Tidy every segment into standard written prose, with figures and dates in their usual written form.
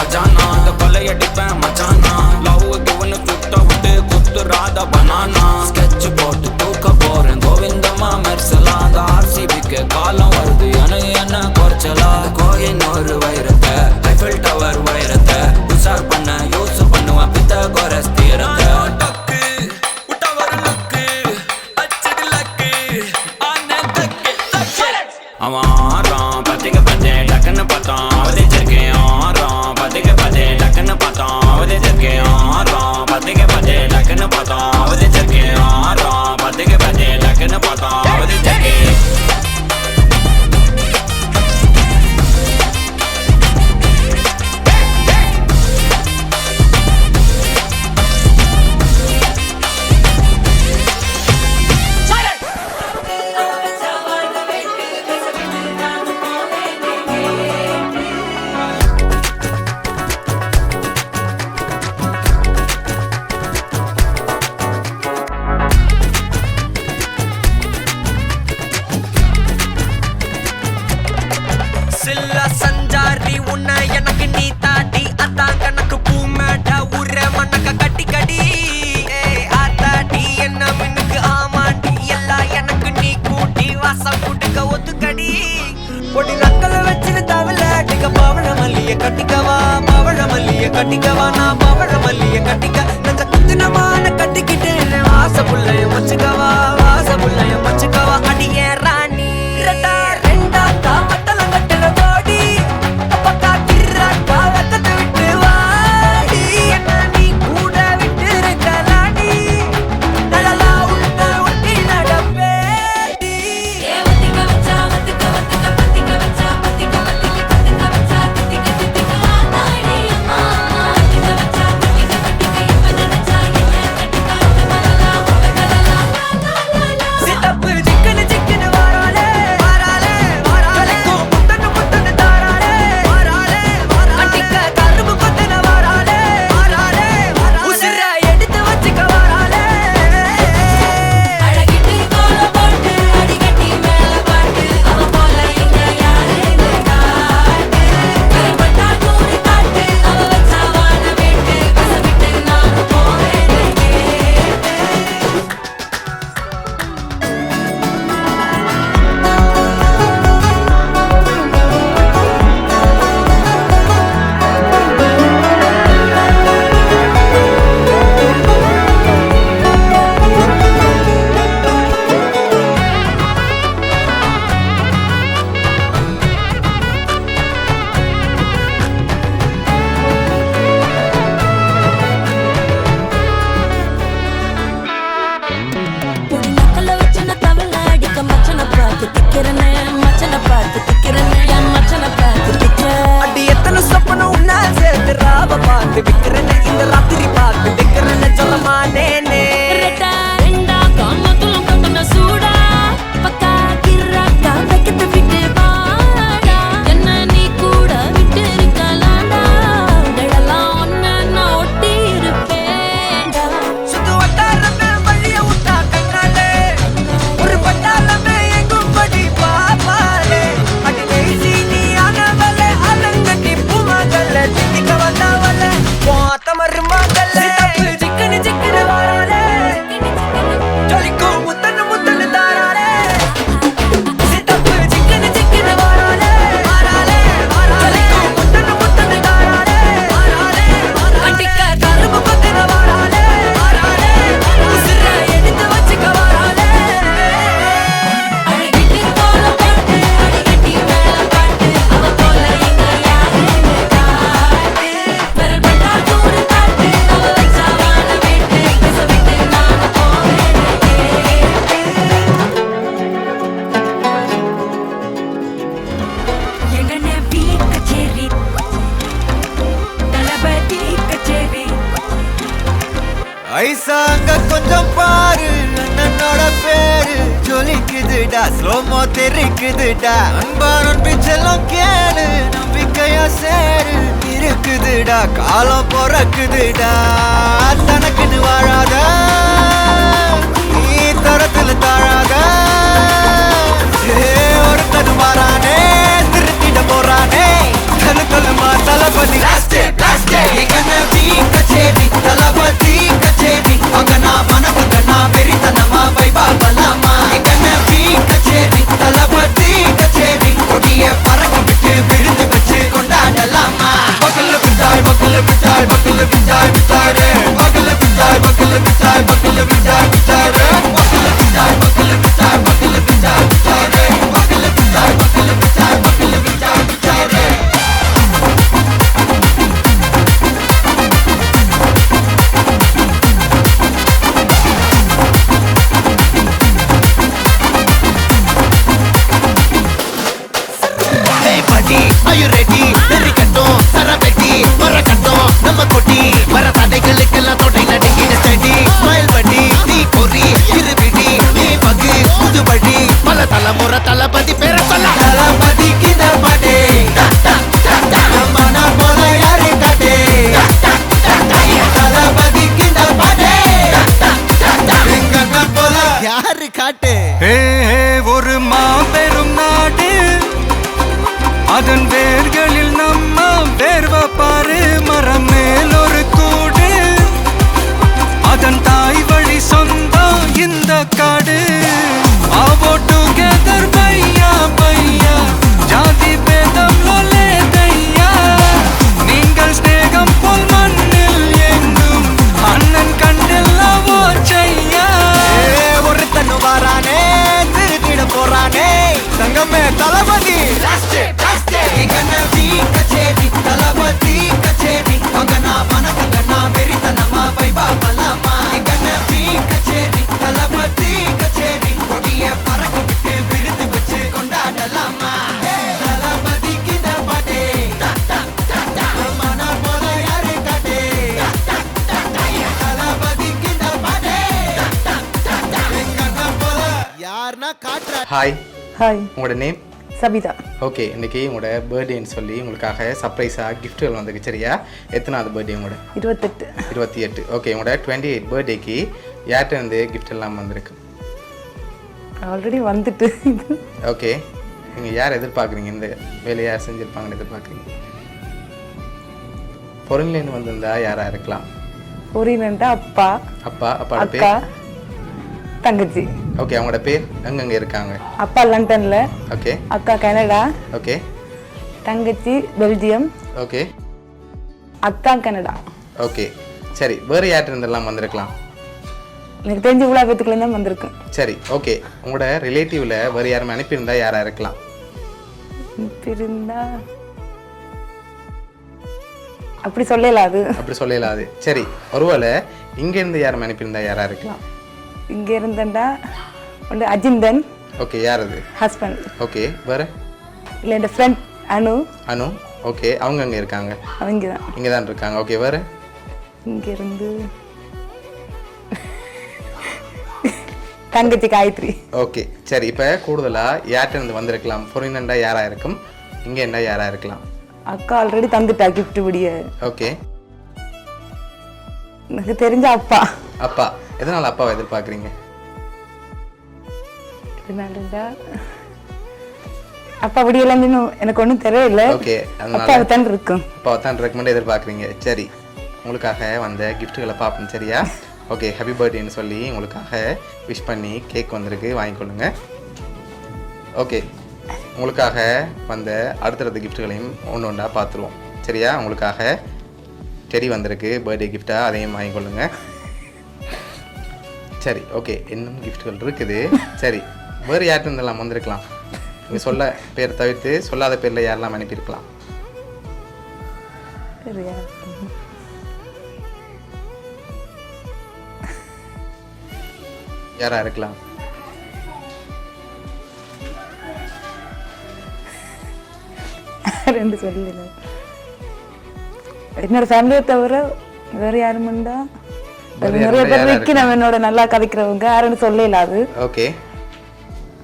கஜானா இந்த கொள்ளையடிப்பேன் மச்சானா லவ் கிவ்னு சுத்த விட்டு குத்துறாத பனானா ஸ்கெட்ச் போட்டு தூக்க போறேன் கோவிந்தம்மா மெர்சலா அந்த ஆர்சிபிக்கு காலம் வருது என்ன குறைச்சலா கோயினூர் வைரத்தை ஐஃபில் டவர் வைரத்தை உஷார் பண்ண யூஸ் பண்ணுவேன் பித்தகோரஸ் தீரத்தை அவன் ஆறான் பத்திக்க பத்தே டக்குன்னு பார்த்தான் அவதிச்சிருக்கேன் ஆறான் பத்திக்க பத்தே டக்குன்னு பார்த்தான் அவதிச்சிருக்கேன் ஆறான் பத்திக்க பத்தே டக்குன்னு பார்த்தான் அவதிச்சிருக்கேன் ஆறான் பத்திக்க பத்தே டக்குன்னு பார்த்தான் அவதிச்சிருக்கேன் சில்ல சஞ்சாரி உன்னை எனக்கு நீ தாட்டி அதான் கணக்கு பூ மேட்ட உர மண்ணக்க கட்டி கடி ஆத்தாட்டி என்ன மின்னுக்கு ஆமாண்டி எல்லாம் எனக்கு நீ கூட்டி வாசம் கூட்டுக்க ஒத்துக்கடி பொடி நக்கல வச்சிரு தவள அடிக்க பவழ மல்லிய கட்டிக்கவா பவழ மல்லிய கட்டிக்கவா நான் பவழ மல்லிய கட்டிக்க நஞ்ச குத்தினமான கட்டிக்கிட்டேன் வாச புள்ளைய மச்சுக்கவா வாச புள்ளைய மச்சுக்கவா அடியே ராணி ரெண்டா ஐசா அங்க கொஞ்சம் பாரு அண்ணனோட பேரு ஜொலிக்குதுடா ஸ்லோமோ தெரிக்குதுடா அன்பா நம்பி செல்லம் கேளு நம்பிக்கையா சேரு இருக்குதுடா காலம் பிறக்குதுடா தனக்குன்னு வாழாத நீ தரத்துல தாழாத ஒருத்தன் மாறானே திருத்திட போறானே கல்லுமா தளபதி கச்சேரி தளபதி கச்சேரி அங்கனா மனமங்கனா வெறித்தனமா வைபா பலாமா கச்சேரி தளபதி கச்சேரி கொடிய பறக்க விட்டு விருந்து வச்சு கொண்டாடலாமா பக்கல்ல விட்டாய் பக்கல்ல விட்டாய் பக்கல்ல விட்டாய் விட்டாரே பக்கல்ல விட்டாய் பக்கல்ல விட்டாய் பக்கல்ல விட்டாய் விட்டாரே பக்கல்ல விட்டாய் பக்கல்ல விட்டாய் பக்கல்ல விட்டாய் விட்டாரே பக்கல்ல விட்டாய் பக்கல்ல விட்டாய் பக்கல்ல விட்டாய் விட்டாரே Are you ready? Very கட்டும் சரபெட்டி வர கட்டும் நம்ம கொட்டி வர தடைகளுக்கெல்லாம் தொடை நடுங்கிட ஸ்டடி ஸ்மைல் பண்ணி நீ பொறி இருவிடி நீ பகு புதுபடி பல தலைமுறை தளபதி பேர சொல்ல தளபதிக்கு இந்த பாட்டே மன போல யாரு காட்டே தளபதிக்கு இந்த பாட்டே எங்க போல யாரு காட்டு ஒரு மாபெரும் நாடு அதன் வேர்களில் நம்ம வேர்வ பாரு மரம் மேல் ஒரு கூடு அதன் தாய் வழி சொந்தம் இந்த காடு ஆவோ டுகெதர் பையா பையா ஜாதி பேதம் லோலே தையா நீங்கள் ஸ்நேகம் போல் மண்ணில் எங்கும் அண்ணன் கண்டெல்லாவோ செய்யா ஒரு தன்னு வாரானே திருத்திட போறானே தங்கமே தளபதி கச்சேரி தளபதி கச்சேரி அங்கனா மனகங்கனா வெறித்தனமா வைபா பலாமா கச்சேரி தளபதி கச்சேரி கொடிய பறக்க விட்டு விருந்து வச்சு கொண்டாடலாமா தளபதிக்கு இந்த பாட்டே மன போல யாரு காட்டே தளபதிக்கு இந்த பாட்டே எங்க போல யாருன்னா காட்டுற ஹாய் ஹாய், உங்களோட நேம் சபிதா. ஓகே, இன்றைக்கி உங்களோட பர்த்டேன்னு சொல்லி உங்களுக்காக சர்ப்ரைஸாக கிஃப்ட்டுகள் வந்திருக்கு. சரியா? எத்தனாவது பர்த்டே உங்களோட? 28. 28. ஓகே, உங்களோட 28 பர்த்டேக்கு யார்கிட்டருந்து கிஃப்ட் எல்லாம் வந்திருக்கு? ஆல்ரெடி வந்துட்டு. ஓகே, நீங்கள் யார் எதிர்பார்க்குறீங்க? இந்த வேலையை யார் செஞ்சுருப்பாங்கன்னு எதிர்பார்க்குறீங்க? பொருள்லேருந்து வந்திருந்தா யாராக இருக்கலாம்? பொரியலன்ட்டா அப்பா, அப்பாவோட அக்கா, பேர்? தங்கச்சி. ஓகே, அவங்களோட பேர் எங்கெங்கே இருக்காங்க? அப்பா லண்டன்ல, ஓகே, அக்கா கனடா, ஓகே, தங்கச்சி பெல்ஜியம், ஓகே, அக்கா கனடா. ஓகே. சரி, வேறு யார்கிட்டருந்தெல்லாம் வந்திருக்கலாம்? எனக்கு தெரிஞ்ச இவ்வளோ பேத்துக்குள்ள தான் வந்திருக்கேன். சரி, ஓகே. உங்களோட ரிலேட்டிவ்ல வேறு யாரும் அனுப்பியிருந்தா யாராக இருக்கலாம்? இருந்தா அப்படி சொல்லலாது. அப்படி சொல்லலாது. சரி, ஒருவேளை இங்கேருந்து யாரும் அனுப்பியிருந்தா யாராக இருக்கலாம்? இங்க இருந்தேன்டா வந்து அஜிந்தன். ஓகே, யார் அது? ஹஸ்பண்ட். ஓகே, வேறு? இல்லை என் ஃப்ரெண்ட் அனு. அனு. ஓகே, அவங்க அங்கே இருக்காங்க? அவங்க தான். இங்கே தான் இருக்காங்க. ஓகே, வேறு? இங்கிருந்து தங்கச்சி காயத்ரி. ஓகே, சரி. இப்போ கூடுதலாக யார்கிட்ட வந்திருக்கலாம்? பொறினண்டா யாராக இருக்கும்? இங்கே என்ன யாராக இருக்கலாம்? அக்கா ஆல்ரெடி தந்துட்டா கிஃப்ட் விடிய. ஓகே, எனக்கு தெரிஞ்ச அப்பா. அப்பா. எதனால் அப்பாவை எதிர்பார்க்குறீங்க? எதனாலடா அப்பா விடியெல்லாம் இன்னும் எனக்கு ஒன்றும் தெரியல. ஓகே, அப்பாவை தான் இருக்கும். அப்பாவை தான் ரெக்கமெண்ட் எதிர்பார்க்குறீங்க. சரி, உங்களுக்காக வந்த கிஃப்ட்டுகளை பார்ப்போம். சரியா? ஓகே, ஹாப்பி பர்த்டேன்னு சொல்லி உங்களுக்காக விஷ் பண்ணி கேக் வந்திருக்கு, வாங்கிக்கொள்ளுங்க. ஓகே, உங்களுக்காக வந்த அடுத்தடுத்த கிஃப்ட்டுகளையும் ஒன்று ஒன்றா பார்த்துருவோம். சரியா? உங்களுக்காக டெடி வந்திருக்கு பர்த்டே கிஃப்டாக, அதையும் வாங்கிக்கொள்ளுங்க. சரி, ஓகே. இன்னும் கிஃப்ட்டுகள் இருக்குது. சரி, வேறு யார்கிட்ட இருந்தெல்லாம் வந்திருக்கலாம்? நீங்கள் சொல்ல பேர் தவிர்த்து சொல்லாத பேரில் யாரெல்லாம் அனுப்பியிருக்கலாம்? சரியா? யாராக இருக்கலாம்? ரெண்டு சொல்லல. என்னோட ஃபேமிலியை தவிர வேற யாரும் உண்டா? நிறைய பேர் வைக்க நம்ம என்னோட நல்லா கதைக்கிறவங்க யாருன்னு சொல்லலாது. ஓகே,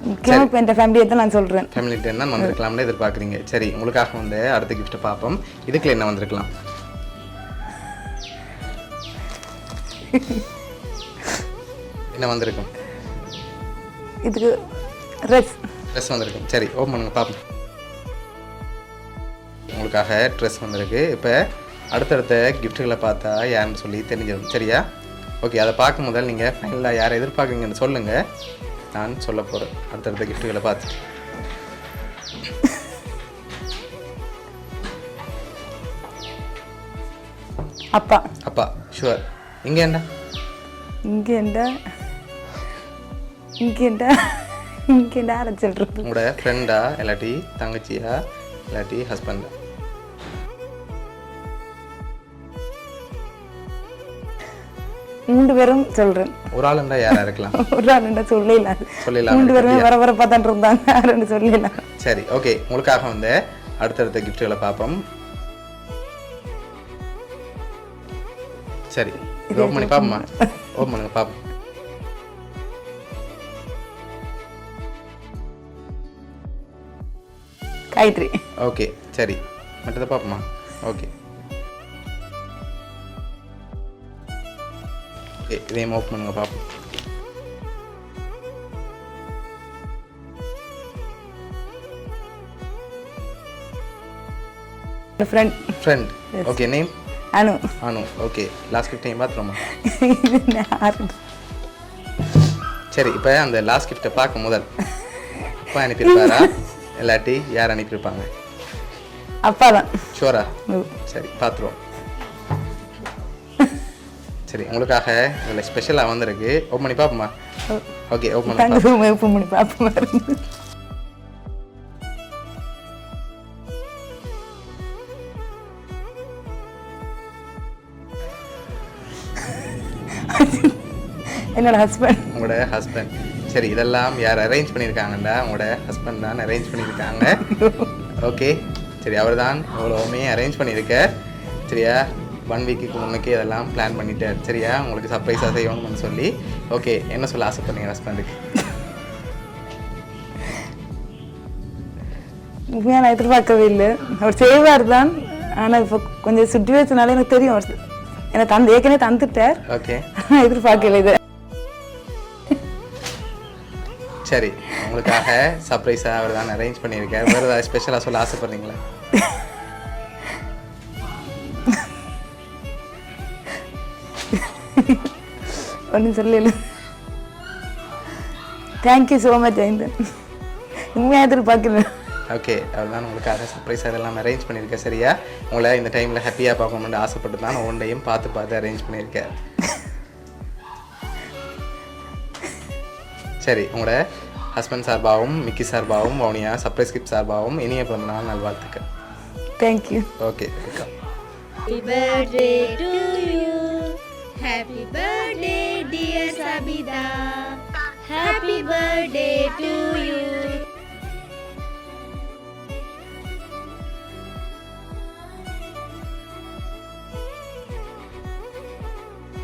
முக்கியமாக இப்போ என் ஃபேமிலியை தான் நான் சொல்கிறேன். ஃபேமிலிட்டு என்ன வந்திருக்கலாம்னு எதிர்பார்க்குறீங்க. சரி, உங்களுக்காக வந்து அடுத்த கிஃப்ட்டை பார்ப்போம். இதுக்குள்ள என்ன வந்திருக்கலாம்? என்ன வந்திருக்கும்? இதுக்கு ட்ரெஸ் ட்ரெஸ் வந்திருக்கும். சரி, ஓப்பன் பண்ணுங்க பார்ப்போம். உங்களுக்காக ட்ரெஸ் வந்திருக்கு. இப்போ அடுத்தடுத்த கிஃப்ட்டுகளை பார்த்தா யாருன்னு சொல்லி தெரிஞ்சிடும். சரியா? ஓகே, அதை பார்க்கும் முதல் நீங்கள் ஃபைனலாக யாரை எதிர்பார்க்குறீங்கன்னு சொல்லுங்கள். நான் சொல்ல போகிறேன் அடுத்தடுத்த கிஃப்ட்டுகளை பார்த்து. அப்பா. அப்பா ஷுவர். இங்கே என்ன? இங்கே யாரை சொல்கிறது? உங்களோட ஃப்ரெண்டா இல்லாட்டி தங்கச்சியா இல்லாட்டி ஹஸ்பண்டா? மூன்று பேரும் சொல்றேன். ஒரு ஆள் இருந்தா யாரா இருக்கலாம்? ஒரு ஆள் இருந்தா சொல்லலாம். மூன்று பேரும் வர பார்த்துட்டு இருந்தாங்க, யாருன்னு சொல்லலாம். சரி, ஓகே. உங்களுக்காக வந்து அடுத்தடுத்த கிஃப்ட்டுகளை பார்ப்போம். சரி, ஓப்பன் பண்ணி பார்ப்போமா? ஓப்பன் பண்ணுங்க பார்ப்போம். காயத்ரி. ஓகே, சரி. மற்றதை பார்ப்போமா? ஓகே ஓகே, இதையும் ஓப்பன் பண்ணுங்க பார்ப்போம். Friend. Okay, name? Anu. Okay, last gift time பார்த்துருமா? சரி, இப்போ அந்த லாஸ்ட் கிஃப்ட்டை பார்க்க முதல் அப்பா அனுப்பியிருப்பாரா இல்லாட்டி யார் அனுப்பியிருப்பாங்க? அப்பா தான். ஷோரா? சரி, பார்த்துருவோம். சரி, உங்களுக்காக இதில் ஸ்பெஷலாக வந்திருக்கு. ஓப்பன் பண்ணி பார்ப்போமா? ஓகே, ஓப்பன் பண்ணி பார்ப்போம். என்னோட ஹஸ்பண்ட். உங்களோட ஹஸ்பண்ட். சரி, இதெல்லாம் யார் அரேஞ்ச் பண்ணியிருக்காங்கண்டா? உங்களோட ஹஸ்பண்ட் தான் அரேஞ்ச் பண்ணியிருக்காங்க. ஓகே, சரி, அவர் தான் அவ்வளோவுமே அரேஞ்ச் பண்ணியிருக்க. சரியா? 1 வீக்குக்கு முன்னுக்கே இதெல்லாம் பிளான் பண்ணிட்டார். சரியா? உங்களுக்கு சர்ப்ரைஸாக செய்யணும்னு சொல்லி. ஓகே, என்ன சொல்ல ஆசைப்படுறீங்க ஹஸ்பண்டுக்கு? உண்மையாக நான் எதிர்பார்க்கவே இல்லை. அவர் செய்வார் தான். ஆனால் இப்போ கொஞ்சம் சுச்சுவேஷனால எனக்கு தெரியும் அவர் எனக்கு ஏற்கனவே தந்துட்டார். ஓகே, எதிர்பார்க்கல இது. சரி, உங்களுக்காக சர்ப்ரைஸாக அவர் தான் அரேஞ்ச் பண்ணியிருக்கார். வேறு ஏதாவது ஸ்பெஷலாக சொல்ல ஆசைப்படுறீங்களா? ஒன்றும் சொல்லல. தேங்க்யூ ஸோ மச் ஐந்தன். உண்மையாக எதிர்பார்க்கல. ஓகே, அவர் தான் உங்களுக்காக சர்ப்ரைஸாக இதெல்லாம் அரேஞ்ச் பண்ணியிருக்கேன். சரியா? உங்களை இந்த டைமில் ஹாப்பியாக பார்க்கணும்னு ஆசைப்பட்டு தான் ஒன்றையும் பார்த்து அரேஞ்ச் பண்ணியிருக்கேன். சரி, உங்களோட ஹஸ்பண்ட் சார்பாகவும் மிக்கி சார்பாகவும் வவுனியா சர்ப்ரைஸ் கிஃப்ட் சார்பாகவும் இனிய பிறந்தநாள் நல்வாழ்த்துக்கள். Thank you. Okay, welcome. Happy birthday to you. Happy birthday dear Sabida. Happy birthday to you.